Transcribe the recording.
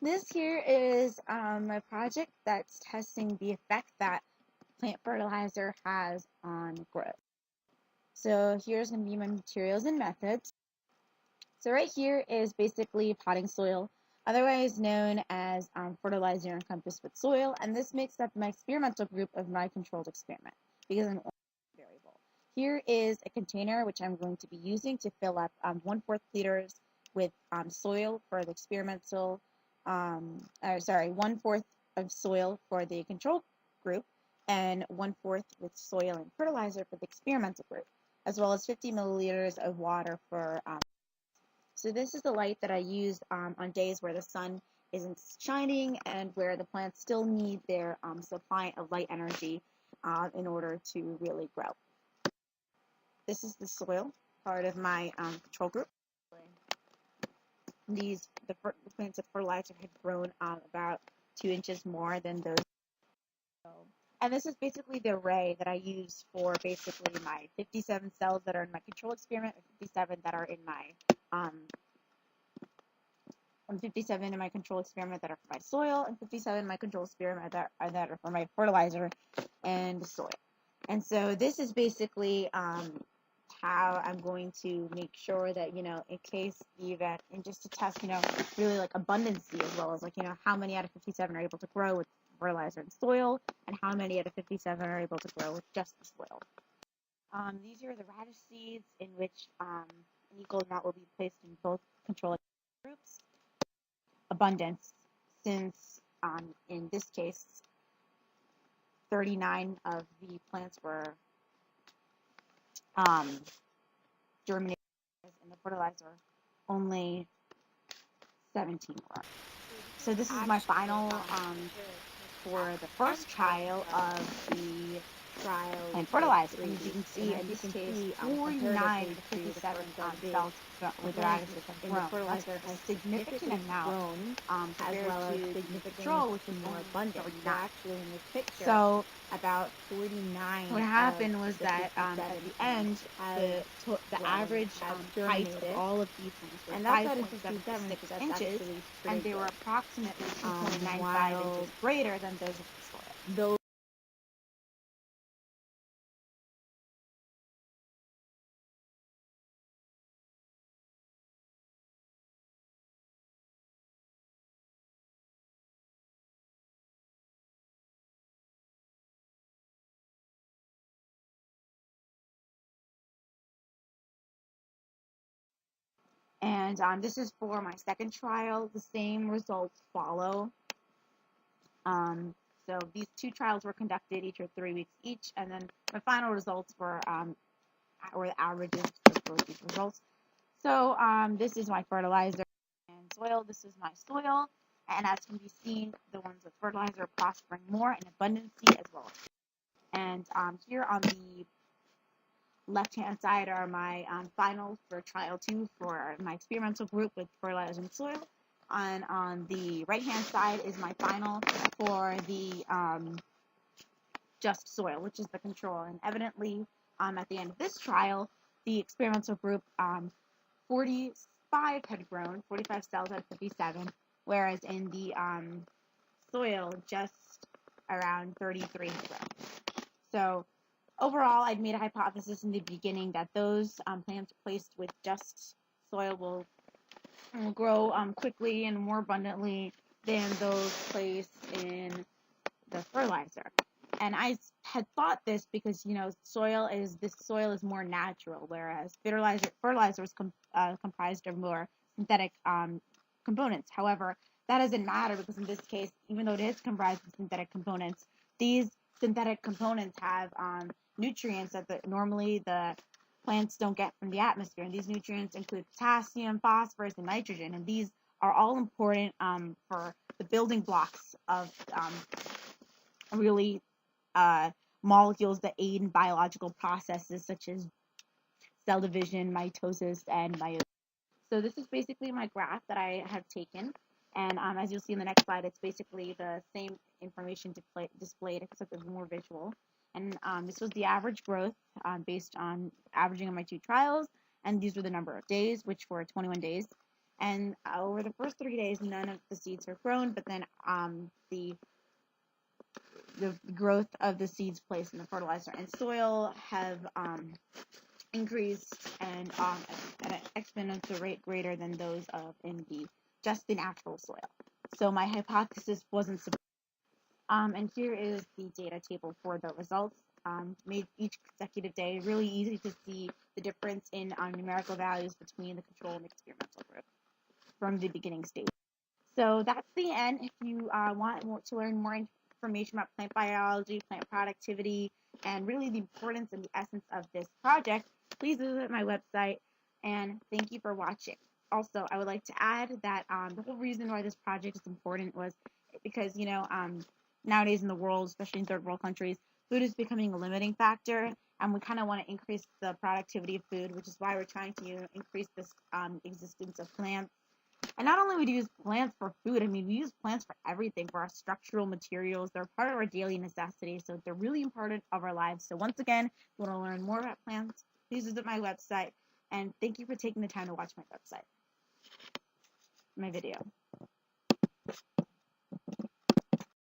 This here is my project that's testing the effect that plant fertilizer has on growth. So here's going to be my materials and methods. So right here is basically potting soil, otherwise known as fertilizer encompassed with soil, and this makes up my experimental group of my controlled experiment because I'm only variable. Here is a container which I'm going to be using to fill up 1/4 liters with soil for the experimental, 1/4 of soil for the control group, and 1/4 with soil and fertilizer for the experimental group, as well as 50 milliliters of water for so this is the light that I used on days where the sun isn't shining and where the plants still need their supply of light energy in order to really grow. This is the soil, part of my control group. The plants of fertilizer had grown about 2 inches more than those. And this is basically the array that I use for basically my 57 cells that are in my control experiment, and 57 that are in my 57 in my control experiment that are for my soil, and 57 in my control experiment that are for my fertilizer and soil. And so this is basically how I'm going to make sure that, in case the event, and just to test, really like abundancy as well as how many out of 57 are able to grow with fertilizer and soil, and how many out of 57 are able to grow with just the soil. These are the radish seeds in which an equal amount will be placed in both control groups. Abundance, since in this case 39 of the plants were germinated in the fertilizer, only 17 were. So this is my final for the first trial of the plant fertilizer. And as you can see, in this case, 49 to 57 cells with radishes have grown. That's a significant amount as well as significant control, which is more abundant. Actually, in this picture, so about 49. what happened was that at the end, the average height of all of these things was 5.76 inches, and they were approximately 2.95 inches greater than those of the soil. And this is for my second trial. The same results follow. So these two trials were conducted each for 3 weeks each, and then the final results were the averages of both these results. So this is my fertilizer and soil. This is my soil, and as can be seen, the ones with fertilizer are prospering more in abundancy as well. And here on the left-hand side are my finals for trial 2 for my experimental group with fertilizer and soil. And on the right-hand side is my final for the just soil, which is the control. And evidently, at the end of this trial, the experimental group 45 had grown, 45 cells out of 57, whereas in the soil, just around 33 had grown. So overall, I'd made a hypothesis in the beginning that those plants placed with just soil will grow quickly and more abundantly than those placed in the fertilizer. And I had thought this because soil is more natural, whereas fertilizer is comprised of more synthetic components. However, that doesn't matter because in this case, even though it is comprised of synthetic components, these synthetic components have nutrients that normally the plants don't get from the atmosphere. And these nutrients include potassium, phosphorus, and nitrogen. And these are all important for the building blocks of really molecules that aid in biological processes such as cell division, mitosis, and meiosis. So this is basically my graph that I have taken. And as you'll see in the next slide, it's basically the same information displayed, except it's more visual. And this was the average growth based on averaging of my two trials. And these were the number of days, which were 21 days. And over the first 3 days, none of the seeds were grown, but then the growth of the seeds placed in the fertilizer and soil have increased and at an exponential rate greater than those of in just the natural soil. So my hypothesis wasn't supported. And here is the data table for the results. Made each consecutive day really easy to see the difference in numerical values between the control and experimental group from the beginning stage. So that's the end. If you want to learn more information about plant biology, plant productivity, and really the importance and the essence of this project, please visit my website, and thank you for watching. Also, I would like to add that the whole reason why this project is important was because, nowadays in the world, especially in third world countries, food is becoming a limiting factor, and we kind of want to increase the productivity of food, which is why we're trying to increase this existence of plants. And not only do we use plants for food, we use plants for everything, for our structural materials. They're part of our daily necessities, so they're really important of our lives. So once again, if you want to learn more about plants, please visit my website, and thank you for taking the time to watch my video.